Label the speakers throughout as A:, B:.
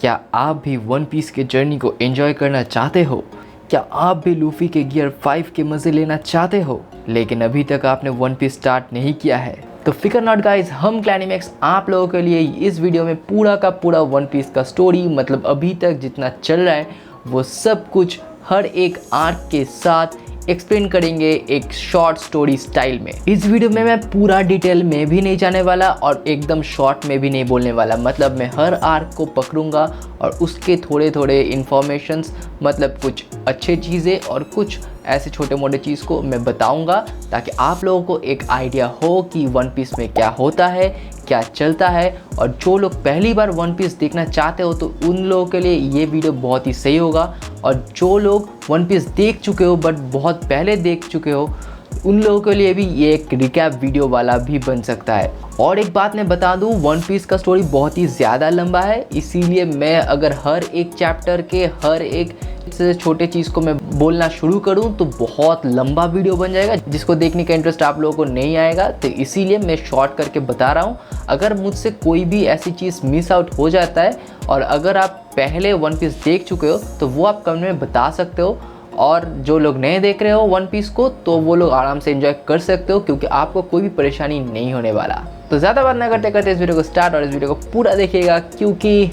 A: क्या आप भी वन पीस के जर्नी को एंजॉय करना चाहते हो? क्या आप भी लूफी के गियर 5 के मज़े लेना चाहते हो, लेकिन अभी तक आपने वन पीस स्टार्ट नहीं किया है? तो फिकर नॉट गाइज, हम क्लैनिमैक्स आप लोगों के लिए इस वीडियो में पूरा का पूरा वन पीस का स्टोरी, मतलब अभी तक जितना चल रहा है वो सब कुछ हर एक आर्क के साथ एक्सप्लेन करेंगे एक शॉर्ट स्टोरी स्टाइल में। इस वीडियो में मैं पूरा डिटेल में भी नहीं जाने वाला और एकदम शॉर्ट में भी नहीं बोलने वाला, मतलब मैं हर आर्क को पकड़ूंगा और उसके थोड़े थोड़े इन्फॉर्मेशंस, मतलब कुछ अच्छे चीज़ें और कुछ ऐसे छोटे मोटे चीज़ को मैं बताऊंगा ताकि आप लोगों को एक आइडिया हो कि वन पीस में क्या होता है, क्या चलता है। और जो लोग पहली बार वन पीस देखना चाहते हो तो उन लोगों के लिए ये वीडियो बहुत ही सही होगा, और जो लोग वन पीस देख चुके हो बट बहुत पहले देख चुके हो उन लोगों के लिए भी ये एक रिकैप वीडियो वाला भी बन सकता है। और एक बात मैं बता दूं, वन पीस का स्टोरी बहुत ही ज़्यादा लंबा है, इसीलिए मैं अगर हर एक चैप्टर के हर एक से छोटे चीज़ को मैं बोलना शुरू करूं तो बहुत लंबा वीडियो बन जाएगा, जिसको देखने का इंटरेस्ट आप लोगों को नहीं आएगा। तो इसीलिए मैं शॉर्ट करके बता रहा हूं। अगर मुझसे कोई भी ऐसी चीज़ मिस आउट हो जाता है और अगर आप पहले वन पीस देख चुके हो तो वो आप कमेंट में बता सकते हो, और जो लोग नए देख रहे हो वन पीस को तो वो लोग आराम से एंजॉय कर सकते हो, क्योंकि आपको कोई भी परेशानी नहीं होने वाला। तो ज़्यादा बात ना करते करते इस वीडियो को स्टार्ट और इस वीडियो को पूरा देखिएगा, क्योंकि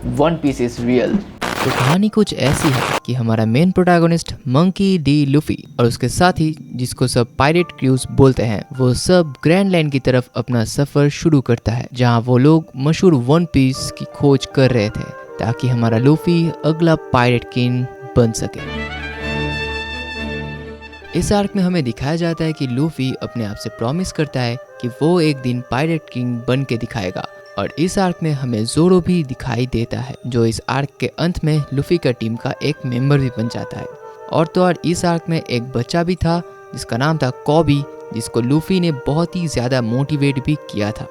A: वन पीस इज़ रियल।
B: तो कहानी कुछ ऐसी है कि हमारा main protagonist monkey D Luffy और उसके साथी, जिसको सब पायरेट क्रूज बोलते हैं, वो सब ग्रैंड लाइन की तरफ अपना सफर शुरू करता है, जहां वो लोग मशहूर वन पीस की खोज कर रहे थे ताकि हमारा लूफी अगला पायरेट किंग बन सके। इस आर्क में हमें दिखाया जाता है कि लूफी अपने आप से प्रॉमिस करता है कि वो एक दिन पायरेट किंग बन के दिखाएगा, और इस आर्क में हमें ज़ोरो भी दिखाई देता है, जो इस आर्क के अंत में लूफी का टीम का एक मेंबर भी बन जाता है। और तो और इस आर्क में एक बच्चा भी था जिसका नाम था कॉबी, जिसको लूफी ने बहुत ही ज़्यादा मोटिवेट भी किया था।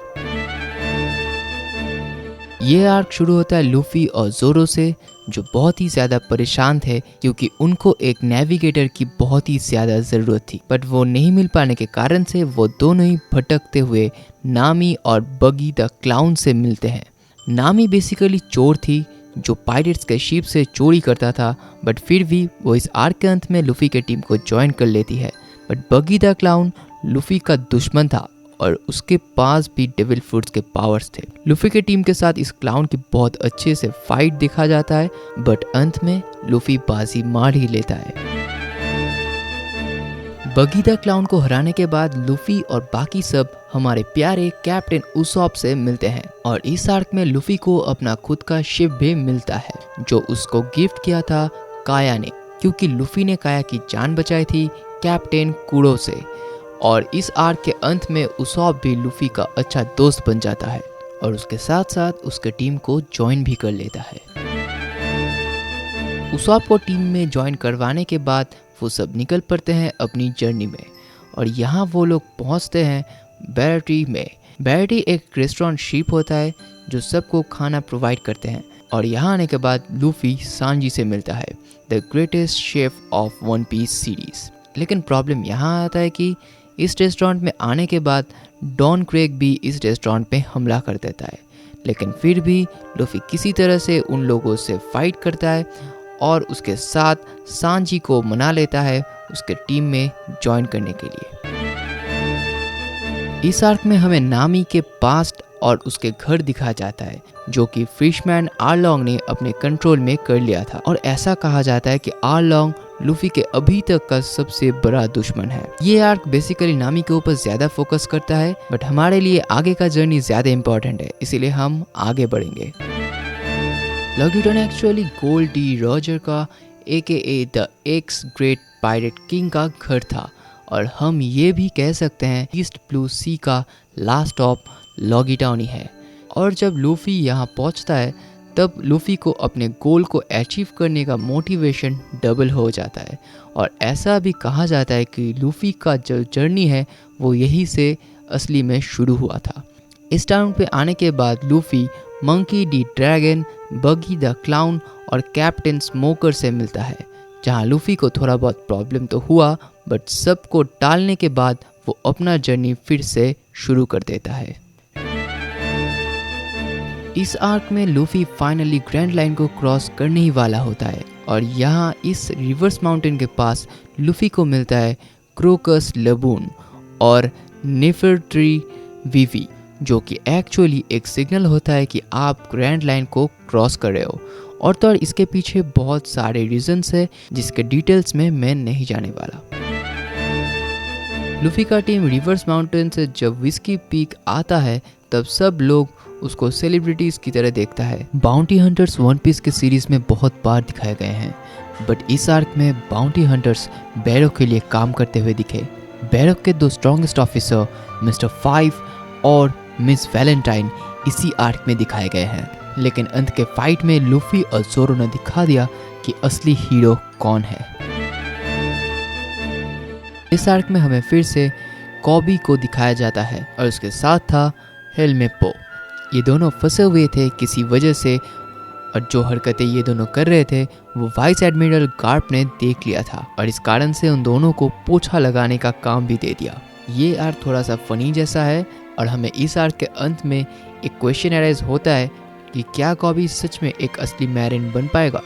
B: ये आर्क शुरू होता है लूफी और ज़ोरो से, जो बहुत ही ज़्यादा परेशान थे क्योंकि उनको एक नेविगेटर की बहुत ही ज़्यादा ज़रूरत थी, बट वो नहीं मिल पाने के कारण से वो दोनों ही भटकते हुए नामी और बगी द क्लाउन से मिलते हैं। नामी बेसिकली चोर थी जो पायरेट्स के शिप से चोरी करता था, बट फिर भी वो इस आर्क के अंत में लूफी के टीम को ज्वाइन कर लेती है। बट बगी द क्लाउन लूफी का दुश्मन था और उसके पास भी डेविल फ्रूट्स के पावर्स थे। लूफी के टीम के साथ इस क्लाउन की बहुत अच्छे से फाइट देखा जाता है, बट अंत में लूफी बाजी मार ही लेता है। बगी द क्लाउन को हराने के बाद लूफी और बाकी सब हमारे प्यारे कैप्टन उसॉप से मिलते हैं, और इस आर्क में लूफी को अपना खुद का शिप भी मिलता है जो उसको गिफ्ट किया था काया ने, क्योंकि लूफी ने काया की जान बचाई थी कैप्टन कुरो से। और इस आर्क के अंत में उसॉप भी लूफी का अच्छा दोस्त बन जाता है और उसके साथ साथ उसके टीम को ज्वाइन भी कर लेता है। उसॉप को टीम में ज्वाइन करवाने के बाद वो सब निकल पड़ते हैं अपनी जर्नी में, और यहाँ वो लोग पहुँचते हैं बैरिटी में। बैरिटी एक रेस्टोरेंट शिप होता है जो सबको खाना प्रोवाइड करते हैं, और यहाँ आने के बाद लूफी सांजी से मिलता है, the greatest chef of One Piece series. लेकिन प्रॉब्लम यहाँ आता है कि इस रेस्टोरेंट में आने के बाद डॉन क्रेग भी इस रेस्टोरेंट पे हमला कर देता है, लेकिन फिर भी लूफी किसी तरह से उन लोगों से फाइट करता है और उसके साथ सांजी को मना लेता है उसके टीम में ज्वाइन करने के लिए। इस आर्क में हमें नामी के पास्ट और उसके घर दिखाया जाता है, जो कि फिशमैन आरलॉन्ग ने अपने कंट्रोल में कर लिया था, और ऐसा कहा जाता है कि आरलॉन्ग लूफी के अभी तक का सबसे बड़ा दुश्मन है। ये आर्क बेसिकली नामी के ऊपर ज्यादा फोकस करता है, बट हमारे लिए आगे का जर्नी ज्यादा इंपॉर्टेंट है, इसीलिए हम आगे बढ़ेंगे। लॉगिटन एक्चुअली गोल्ड डी रॉजर का AKA the x great pirate king का घर था, और हम ये भी कह सकते हैं ईस्ट ब्लू सी का लास्ट स्टॉप लॉगिटाउन ही है। और जब लूफी यहाँ पहुँचता है तब लूफी को अपने गोल को अचीव करने का मोटिवेशन डबल हो जाता है, और ऐसा भी कहा जाता है कि लूफी का जो जर्नी है वो यहीं से असली में शुरू हुआ था। इस टाउन पे आने के बाद लूफी मंकी डी ड्रैगन, बगी द क्लाउन और कैप्टन स्मोकर से मिलता है, जहाँ लूफी को थोड़ा बहुत प्रॉब्लम तो हुआ, बट सबको टालने के बाद वो अपना जर्नी फिर से शुरू कर देता है। इस आर्क में लूफी फाइनली ग्रैंड लाइन को क्रॉस करने ही वाला होता है और यहाँ इस रिवर्स माउंटेन के पास लूफी को मिलता है क्रोकस लबून और नेफरट्री वीवी, जो कि एक्चुअली एक सिग्नल होता है कि आप ग्रैंड लाइन को क्रॉस कर रहे हो। और तो और इसके पीछे बहुत सारे रीजंस है जिसके डिटेल्स में मैं नहीं जाने वाला। लूफी का टीम रिवर्स माउंटेन से जब विस्की पीक आता है तब सब लोग उसको सेलिब्रिटीज की तरह देखता है। बाउंटी हंटर्स वन पीस के सीरीज में बहुत बार दिखाए गए हैं, बट इस आर्क में बाउंटी हंटर्स बैरॉक के लिए काम करते हुए दिखे। बैरॉक के दो स्ट्रॉन्गेस्ट ऑफिसर मिस्टर 5 और मिस वैलेंटाइन इसी आर्क में दिखाए गए हैं, लेकिन अंत के फाइट में लूफी और ज़ोरो ने दिखा दिया कि असली हीरो कौन है। इस आर्क में हमें फिर से कॉबी को दिखाया जाता है और उसके साथ था हेलमे पो। ये दोनों फंसे हुए थे किसी वजह से और जो हरकतें ये दोनों कर रहे थे वो वाइस एडमिरल गार्प ने देख लिया था और इस कारण से उन दोनों को पोछा लगाने का काम भी दे दिया। ये आर्क थोड़ा सा फनी जैसा है और हमें इस आर्क के अंत में एक क्वेश्चन अराइज होता है कि क्या कॉबी सच में एक असली मैरिन बन पाएगा।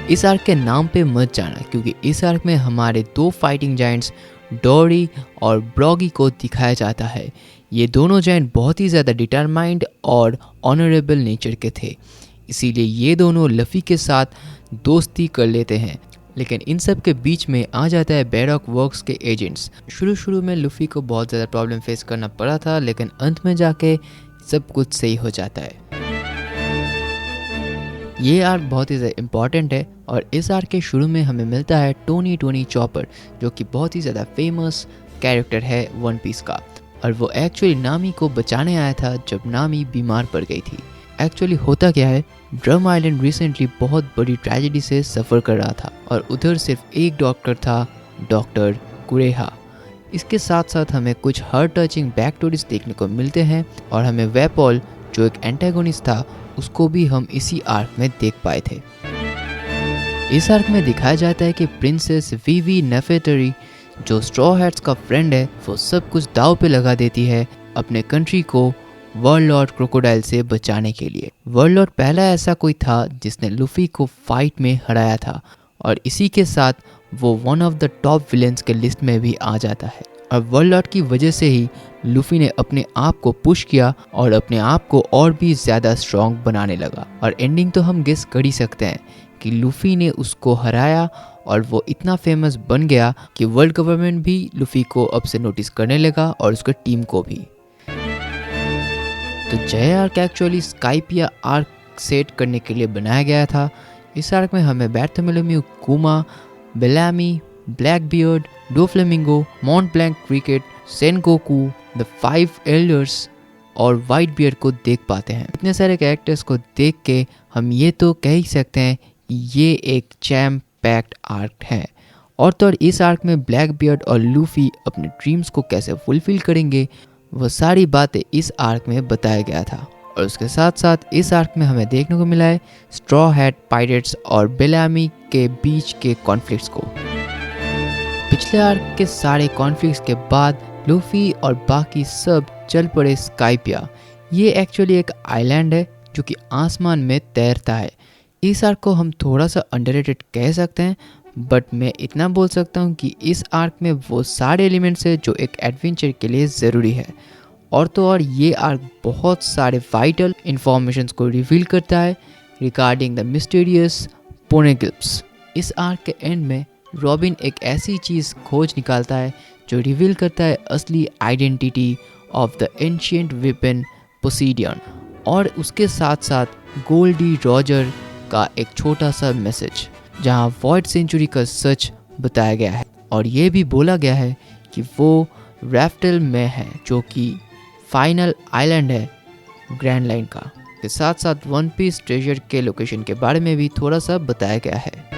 B: इस आर्क के नाम पे मत जाना, क्योंकि इस आर्क में हमारे दो फाइटिंग जायंट्स डोरी और ब्रॉगी को दिखाया जाता है। ये दोनों जायंट बहुत ही ज़्यादा डिटरमाइंड और ऑनरेबल नेचर के थे, इसीलिए ये दोनों लफ़ी के साथ दोस्ती कर लेते हैं। लेकिन इन सब के बीच में आ जाता है बैरॉक वर्क्स के एजेंट्स। शुरू में लूफी को बहुत ज़्यादा प्रॉब्लम फेस करना पड़ा था, लेकिन अंत में जाके सब कुछ सही हो जाता है। ये आर्क बहुत ही ज़्यादा इम्पॉर्टेंट है और इस आर्क के शुरू में हमें मिलता है टोनी चॉपर, जो कि बहुत ही ज़्यादा फेमस कैरेक्टर है वन पीस का, और वो एक्चुअली नामी को बचाने आया था जब नामी बीमार पड़ गई थी। एक्चुअली होता क्या है, ड्रम आइलैंड रिसेंटली बहुत बड़ी ट्रेजेडी से सफ़र कर रहा था और उधर सिर्फ एक डॉक्टर था, डॉक्टर कुरेहा। इसके साथ साथ हमें कुछ हार्ट टचिंग बैक स्टोरीज देखने को मिलते हैं और हमें वेपॉल जो एक एंटागोनिस्ट था उसको भी हम इसी आर्क में देख पाए थे। इस आर्क में दिखाया जाता है कि प्रिंसेस वीवी नेफेटरी जो स्ट्रॉ हैट्स का फ्रेंड है वो सब कुछ दाव पे लगा देती है अपने कंट्री को वर्ल्ड लॉर्ड क्रोकोडाइल से बचाने के लिए। वर्ल्ड लॉर्ड पहला ऐसा कोई था जिसने लूफी को फाइट में हराया था और इसी के साथ वो one of the top villains के लिस्ट में भी आ जाता है। और वर्ल्ड लॉर्ड की वजह से ही लूफी ने अपने आप को पुश किया और अपने आप को और भी ज़्यादा स्ट्रॉन्ग बनाने लगा। और एंडिंग तो हम गेस कर ही सकते हैं कि लूफी ने उसको हराया और वो इतना फेमस बन गया कि वर्ल्ड गवर्नमेंट भी लूफी को अब से नोटिस करने लगा और उसके टीम को भी। तो जय आर्क एक्चुअली स्काइपिया आर्क सेट करने के लिए बनाया गया था। इस आर्क में हमें Bartholomew Kuma, Bellamy, Blackbeard, Doflamingo, Mont Blanc Cricket, Sengoku, the 5 elders और वाइट बियर्ड को देख पाते हैं। इतने सारे कैरेक्टर्स को देख के हम ये तो कह ही सकते हैं कि ये एक जैम पैक्ड आर्क है। और तो और इस आर्क में ब्लैक बियर्ड और लूफी अपने ड्रीम्स को कैसे फुलफिल करेंगे वो सारी बातें इस आर्क में बताया गया था। और उसके साथ साथ इस आर्क में हमें देखने को मिला है स्ट्रॉ हैट पायरेट्स और बेलामी के बीच के कॉन्फ्लिक्ट्स को। पिछले आर्क के सारे कॉन्फ्लिक्ट्स के बाद लूफी और बाकी सब चल पड़े स्काइपिया। ये एक्चुअली एक आइलैंड है जो कि आसमान में तैरता है। इस आर्क को हम थोड़ा सा अंडररेटेड कह सकते हैं, बट मैं इतना बोल सकता हूँ कि इस आर्क में वो सारे एलिमेंट्स है जो एक एडवेंचर के लिए ज़रूरी है। और तो और ये आर्क बहुत सारे वाइटल इंफॉर्मेशंस को रिवील करता है रिगार्डिंग द मिस्टीरियस पोनेग्लिप्स। इस आर्क के एंड में रॉबिन एक ऐसी चीज़ खोज निकालता है जो रिवील करता है असली identity of the ancient weapon Poseidon. और उसके साथ साथ गोल्डी रॉजर का एक छोटा सा मैसेज जहां वॉइड सेंचुरी का सच बताया गया है और ये भी बोला गया है कि वो रैफ्टल में है जो कि फाइनल आइलैंड है ग्रैंड लाइन का। के साथ साथ वन पीस ट्रेजर के लोकेशन के बारे में भी थोड़ा सा बताया गया है।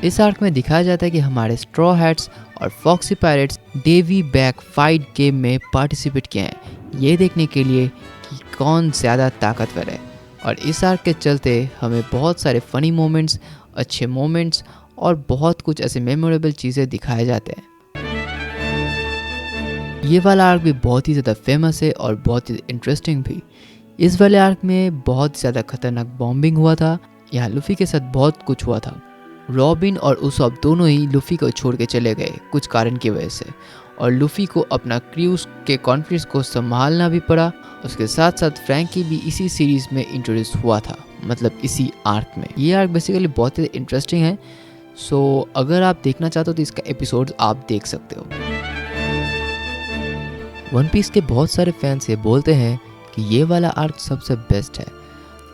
B: इस आर्क में दिखाया जाता है कि हमारे स्ट्रॉ हैट्स और Foxy pirates Davy back fight game में पार्टिसिपेट किए हैं ये देखने के लिए कि कौन ज़्यादा ताकतवर है। और इस आर्क के चलते हमें बहुत सारे फ़नी मोमेंट्स, अच्छे मोमेंट्स और बहुत कुछ ऐसे मेमोरेबल चीज़ें दिखाए जाते हैं। ये वाला आर्क भी बहुत ही ज़्यादा फेमस है और बहुत ही इंटरेस्टिंग भी। इस वाले आर्क में बहुत ज़्यादा खतरनाक बॉम्बिंग हुआ था। यहाँ लूफी के साथ बहुत कुछ हुआ था। रॉबिन और उसॉप दोनों ही लूफी को छोड़ के चले गए कुछ कारण की वजह से, और लूफी को अपना क्रूज के कॉन्फ्लिक्ट्स को संभालना भी पड़ा। उसके साथ साथ फ्रैंकी भी इसी सीरीज में इंट्रोड्यूस हुआ था, मतलब इसी आर्क में। ये आर्क बेसिकली बहुत ही इंटरेस्टिंग है। सो अगर आप देखना चाहते हो तो इसका एपिसोड आप देख सकते हो। वन पीस के बहुत सारे फैंस ये बोलते हैं कि ये वाला आर्क सबसे बेस्ट है।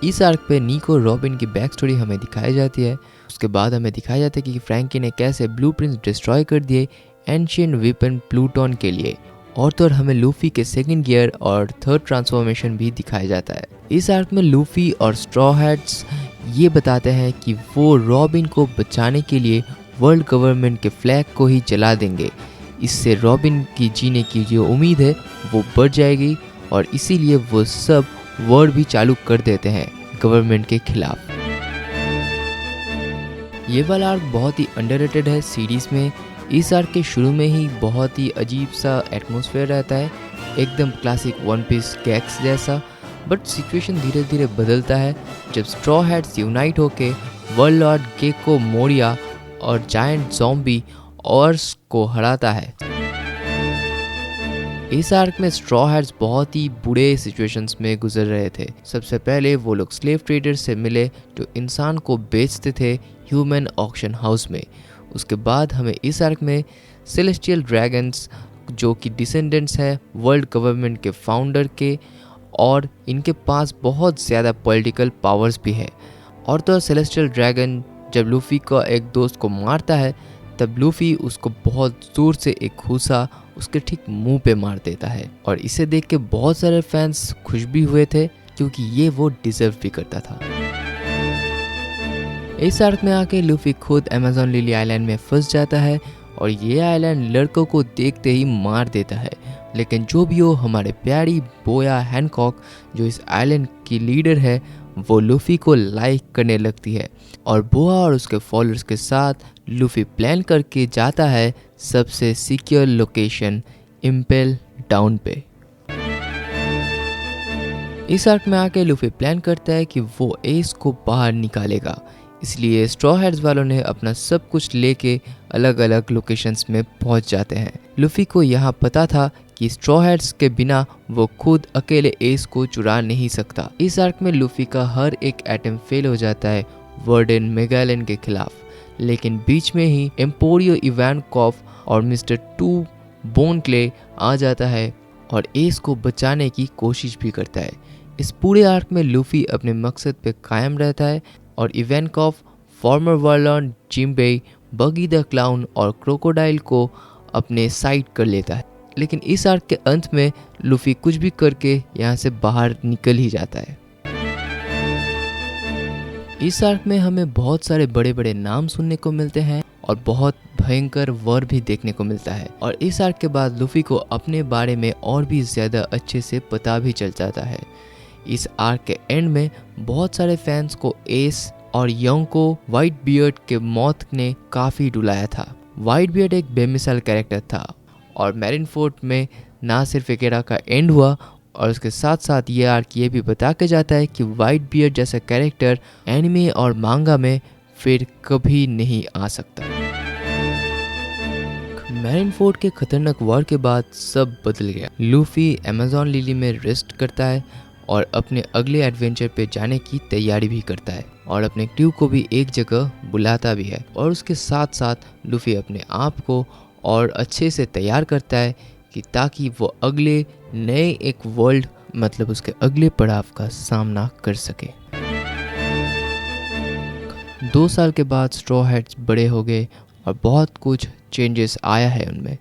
B: इस आर्क पे नीको रॉबिन की बैक स्टोरी हमें दिखाई जाती है। उसके बाद हमें दिखाया जाता है कि फ्रैंकी ने कैसे ब्लूप्रिंट्स डिस्ट्रॉय कर दिए एंशिएंट वेपन प्लूटॉन के लिए। और तो और हमें लूफी के सेकंड गियर और थर्ड ट्रांसफॉर्मेशन भी दिखाया जाता है। इस आर्क में लूफी और स्ट्रॉ हैट्स ये बताते हैं कि वो रॉबिन को बचाने के लिए वर्ल्ड गवर्नमेंट के फ्लैग को ही जला देंगे। इससे रॉबिन की जीने की जो उम्मीद है वो बढ़ जाएगी, और इसीलिए वो सब वर्ड भी चालू कर देते हैं गवर्नमेंट के खिलाफ। ये वाला आर्क बहुत ही अंडररेटेड है सीरीज में। इस आर्क के शुरू में ही बहुत ही अजीब सा एटमॉस्फेयर रहता है, एकदम क्लासिक वन पीस गैग्स जैसा। बट सिचुएशन धीरे धीरे बदलता है जब स्ट्रॉ हैट्स यूनाइट होके वर्ल्ड लॉर्ड गेको मोरिया और जायंट ज़ॉम्बी ऑर्स को हराता है। इस आर्क में स्ट्रॉ हैट्स बहुत ही बुरे सिचुएशंस में गुजर रहे थे। सबसे पहले वो लोग स्लेव ट्रेडर्स से मिले जो इंसान को बेचते थे ह्यूमन ऑक्शन हाउस में। उसके बाद हमें इस आर्क में सेलेस्टियल ड्रैगन्स जो कि डिसेंडेंट्स हैं वर्ल्ड गवर्नमेंट के फाउंडर के, और इनके पास बहुत ज़्यादा पॉलिटिकल पावर्स भी है। और तो सेलेस्टियल ड्रैगन जब लूफी का एक दोस्त को मारता है तब लूफी उसको बहुत जोर से एक घूसा उसके ठीक मुंह पे मार देता है, और इसे देख के बहुत सारे फैंस खुश भी हुए थे क्योंकि ये वो डिजर्व भी करता था। इस आर्क में आके लूफी खुद अमेज़न लिली आइलैंड में फंस जाता है, और ये आइलैंड लड़कों को देखते ही मार देता है। लेकिन जो भी हो, हमारे प्यारी बोया हैनकॉक जो इस आइलैंड की लीडर है वो लूफी को लाइक करने लगती है, और बोआ और उसके फॉलोअर्स के साथ लूफी प्लान करके जाता है सबसे सिक्योर लोकेशन इम्पेल डाउन पे। इस आर्क में आके लूफी प्लान करता है कि वो एस को बाहर निकालेगा, इसलिए स्ट्रॉ हैट्स वालों ने अपना सब कुछ लेके अलग अलग लोकेशंस में पहुंच जाते हैं। लूफी को यहाँ पता था कि स्ट्रॉ हैट्स के बिना वो खुद अकेले एस को चुरा नहीं सकता। इस आर्क में लूफी का हर एक एटम फेल हो जाता है वर्डन मेगालन के खिलाफ, लेकिन बीच में ही एम्पोरियो इवानकॉफ और मिस्टर टू बोन क्ले आ जाता है और एस को बचाने की कोशिश भी करता है। इस पूरे आर्क में लूफी अपने मकसद पे कायम रहता है, और इवानकॉफ फॉर्मर वार्लॉर्ड जिम्बे, बगी द क्लाउन और क्रोकोडाइल को अपने साइड कर लेता है। लेकिन इस आर्क के अंत में लूफी कुछ भी करके यहाँ से बाहर निकल ही जाता है। इस आर्क में हमें बहुत सारे बड़े बड़े नाम सुनने को मिलते हैं और बहुत भयंकर वॉर भी देखने को मिलता है, और इस आर्क के बाद लूफी को अपने बारे में और भी ज़्यादा अच्छे से पता भी चल जाता है। इस आर्क के एंड में बहुत सारे फैंस को एस और यंग को व्हाइट बियर्ड के मौत ने काफ़ी रुलाया था। व्हाइट बियर्ड एक बेमिसाल कैरेक्टर था, और मैरिनफोर्ड में ना सिर्फ एक एरा का एंड हुआ, और उसके साथ साथ ये आर्क ये भी बता के जाता है कि व्हाइट बियर्ड जैसा कैरेक्टर एनिमे और मांगा में फिर कभी नहीं आ सकता। मैरिनफोर्ड के खतरनाक वार के बाद सब बदल गया। लूफी अमेज़न लिली में रेस्ट करता है और अपने अगले एडवेंचर पे जाने की तैयारी भी करता है, और अपने क्रू को भी एक जगह बुलाता भी है, और उसके साथ साथ लूफी अपने आप को और अच्छे से तैयार करता है कि ताकि वो अगले नए एक वर्ल्ड मतलब उसके अगले पड़ाव का सामना कर सके। 2 साल के बाद स्ट्रॉ हैट्स बड़े हो गए और बहुत कुछ चेंजेस आया है उनमें।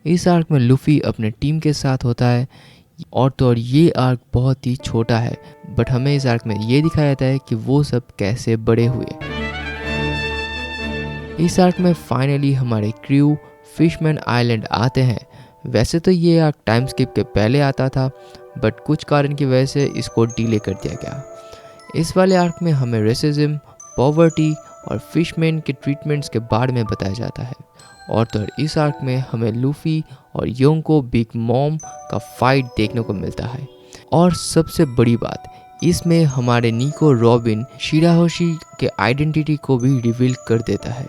B: इस आर्क में लूफी अपने टीम के साथ होता है, और तो और ये आर्क बहुत ही छोटा है, बट हमें इस आर्क में ये दिखाया जाता है कि वो सब कैसे बड़े हुए। इस आर्क में फाइनली हमारे क्रू फिशमैन आइलैंड आते हैं। वैसे तो ये आर्क टाइम स्किप के पहले आता था, बट कुछ कारण की वजह से इसको डिले कर दिया गया। इस वाले आर्क में हमें रेसिज्म, पॉवर्टी और फिशमैन के ट्रीटमेंट्स के बारे में बताया जाता है, और तो इस आर्क में हमें लूफी और योंको बिग मॉम का फाइट देखने को मिलता है। और सबसे बड़ी बात, इसमें हमारे निको रॉबिन शिराहोशी के आइडेंटिटी को भी रिवील कर देता है।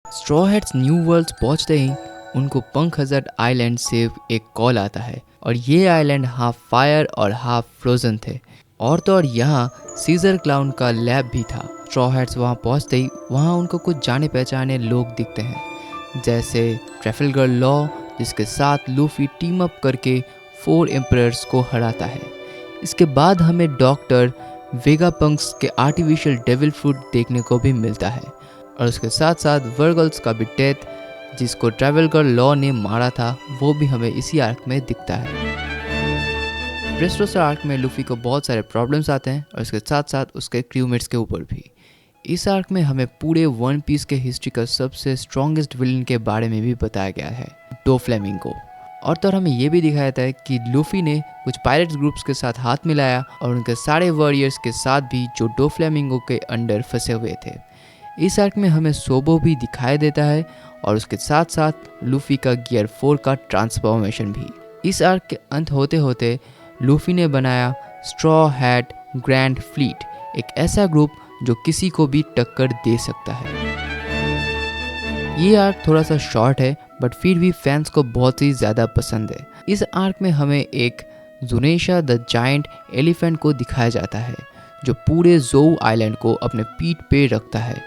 B: स्ट्रॉ हैट्स न्यू वर्ल्ड्स पहुंचते ही उनको पंख हज़ार्ड आइलैंड से एक कॉल आता है और ये आइलैंड हाफ फायर और हाफ फ्रोजन थे। और तो और यहाँ सीजर क्लाउन का लैब भी था। स्ट्रॉ हैट्स वहाँ पहुँचते ही वहाँ उनको कुछ जाने पहचाने लोग दिखते हैं, जैसे ट्रैफलगर लॉ, जिसके साथ लूफी टीम अप करके 4 एम्परर्स को हराता है। इसके बाद हमें डॉक्टर वेगापंक्स के आर्टिफिशियल डेविल फ्रूट देखने को भी मिलता है और उसके साथ साथ वर्गल्स का भी डेथ, जिसको ट्रैफलगर लॉ ने मारा था, वो भी हमें इसी आर्क में दिखता है। ड्रेसरोसर आर्क में लूफी को बहुत सारे प्रॉब्लम्स आते हैं और इसके साथ साथ उसके क्रूमेट्स के ऊपर भी। इस आर्क में हमें पूरे वन पीस के हिस्ट्री का सबसे स्ट्रॉन्गेस्ट विलन के बारे में भी बताया गया है, डोफ्लेमिंगो। और तो हमें ये भी दिखाया जाता है कि लूफी ने कुछ पायरेट्स ग्रुप्स के साथ हाथ मिलाया और उनके सारे वॉरियर्स के साथ भी, जो डोफ्लेमिंगो के अंडर फंसे हुए थे। इस आर्क में हमें सोबो भी दिखाई देता है और उसके साथ साथ लूफी का गियर 4 का ट्रांसफॉर्मेशन भी। इस आर्क के अंत होते होते लूफी ने बनाया स्ट्रॉ हैट ग्रैंड फ्लीट, एक ऐसा ग्रुप जो किसी को भी टक्कर दे सकता है। ये आर्क थोड़ा सा शॉर्ट है बट फिर भी फैंस को बहुत ही ज़्यादा पसंद है। इस आर्क में हमें एक जुनेशा द जायंट एलिफेंट को दिखाया जाता है, जो पूरे जोउ आइलैंड को अपने पीठ पे रखता है।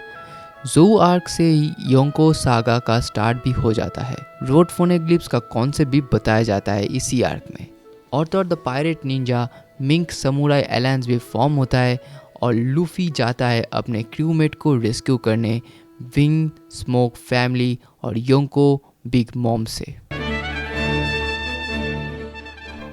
B: जोउ आर्क से ही योंको सागा का स्टार्ट भी हो जाता है। रोड फोनेग्लिप्स का कॉन्सेप्ट भी बताया जाता है इसी आर्क में। और तो the pirate Ninja mink samurai alliance भी फॉर्म होता है और लूफी जाता है अपने क्रूमेट को रेस्क्यू करने विंग, स्मोक फैमिली और योंको बिग मॉम से।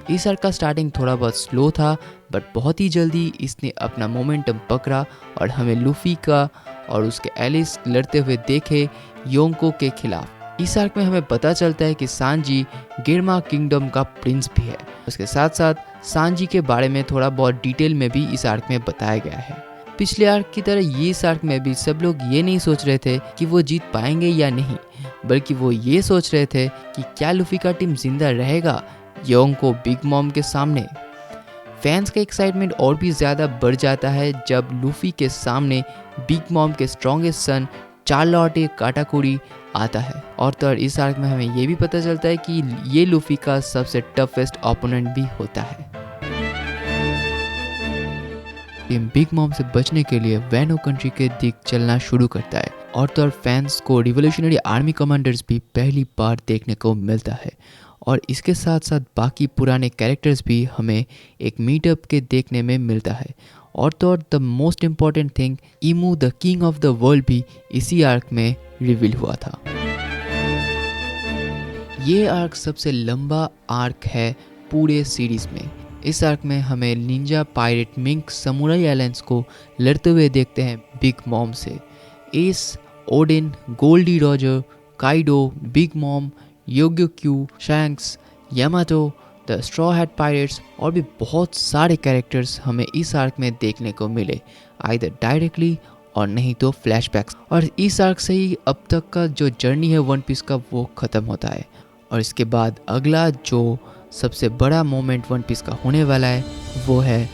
B: इस आर्क का स्टार्टिंग थोड़ा बहुत स्लो था बट बहुत ही जल्दी इसने अपना मोमेंटम पकड़ा और हमें लूफी का और उसके एलिस लड़ते हुए देखे योंको के खिलाफ। इस आर्क में हमें पता चलता है कि सांजी गिरमा किंगडम का प्रिंस भी है। उसके साथ साथ सांजी के बारे में थोड़ा बहुत डिटेल में भी इस आर्क में बताया गया है। पिछले आर्क की तरह ये इस आर्क में भी सब लोग ये नहीं सोच रहे थे कि वो जीत पाएंगे या नहीं, बल्कि वो ये सोच रहे थे कि क्या लूफी का टीम जिंदा रहेगा योंको बिग मॉम के सामने। फैंस का एक्साइटमेंट और भी ज़्यादा बढ़ जाता है जब लूफी के सामने बिग मॉम के स्ट्रॉन्गेस्ट सन चार्लोटे काटाकुरी आता है। और तो इस आर्क में हमें ये भी पता चलता है कि ये लूफी का सबसे टफेस्ट ओपोनेंट भी होता है। टीम बिग मॉम से बचने के लिए वैनो कंट्री के दिख चलना शुरू करता है और तो फैंस को रिवोल्यूशनरी आर्मी कमांडर्स भी पहली बार देखने को मिलता है और इसके साथ साथ बाकी पुराने कैरेक्टर्स भी हमें एक मीटअप के देखने में मिलता है। और तो the most important thing, emu the king of the world भी इसी आर्क में रिवील हुआ था। ये आर्क सबसे लंबा आर्क है पूरे सीरीज में। इस आर्क में हमें ninja pirate mink samurai alliance को लड़ते हुए देखते हैं बिग मॉम से। Ace, Oden, Gol D Roger, Kaido, Big Mom, योग्यो क्यू, Shanks, Yamato, the Straw Hat Pirates और भी बहुत सारे कैरेक्टर्स हमें इस आर्क में देखने को मिले, आइदर डायरेक्टली और नहीं तो फ्लैशबैक्स। और इस आर्क से ही अब तक का जो जर्नी है वन पीस का वो ख़त्म होता है और इसके बाद अगला जो सबसे बड़ा मोमेंट वन पीस का होने वाला है वो है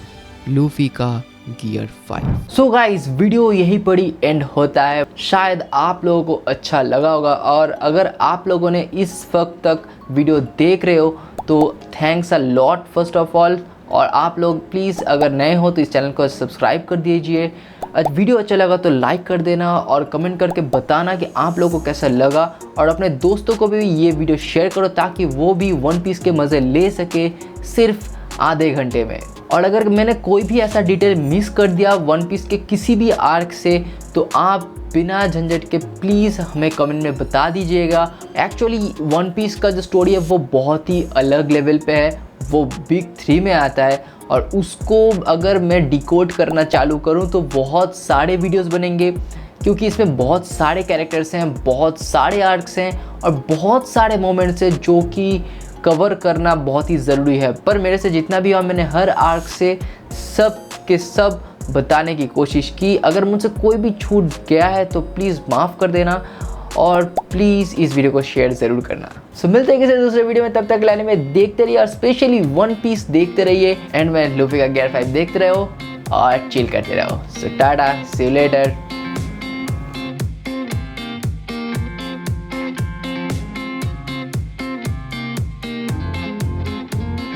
B: लूफी का गियर 5।
A: सो गाइस, वीडियो यहीं पर ही एंड होता है। शायद आप लोगों को अच्छा लगा होगा और अगर आप लोगों ने इस वक्त तक वीडियो देख रहे हो तो thanks a lot first of all. और आप लोग प्लीज़ अगर नए हो तो इस चैनल को सब्सक्राइब कर दीजिए। वीडियो अच्छा लगा तो लाइक कर देना और कमेंट करके बताना कि आप लोगों को कैसा लगा और अपने दोस्तों को भी ये वीडियो शेयर करो ताकि वो भी वन पीस के मज़े ले सके सिर्फ आधे घंटे में। और अगर मैंने कोई भी ऐसा डिटेल मिस कर दिया वन पीस के किसी भी आर्क से तो आप बिना झंझट के प्लीज़ हमें कमेंट में बता दीजिएगा। एक्चुअली वन पीस का जो स्टोरी है वो बहुत ही अलग लेवल पे है, वो बिग 3 में आता है और उसको अगर मैं डिकोड करना चालू करूं तो बहुत सारे वीडियोस बनेंगे क्योंकि इसमें बहुत सारे कैरेक्टर्स हैं, बहुत सारे आर्क्स हैं और बहुत सारे मोमेंट्स हैं जो कि कवर करना बहुत ही ज़रूरी है। पर मेरे से जितना भी हुआ मैंने हर आर्क से सब के सब बताने की कोशिश की। अगर मुझसे कोई भी छूट गया है तो प्लीज़ माफ़ कर देना। और प्लीज़ इस वीडियो को शेयर ज़रूर करना। सो मिलते हैं किसी दूसरे वीडियो में, तब तक लाने में देखते रहिए और स्पेशली वन पीस देखते रहिए एंड में लूफी का गियर 5 देखते रहो और चिल करते रहो। सो टाटा, सी यू लेटर।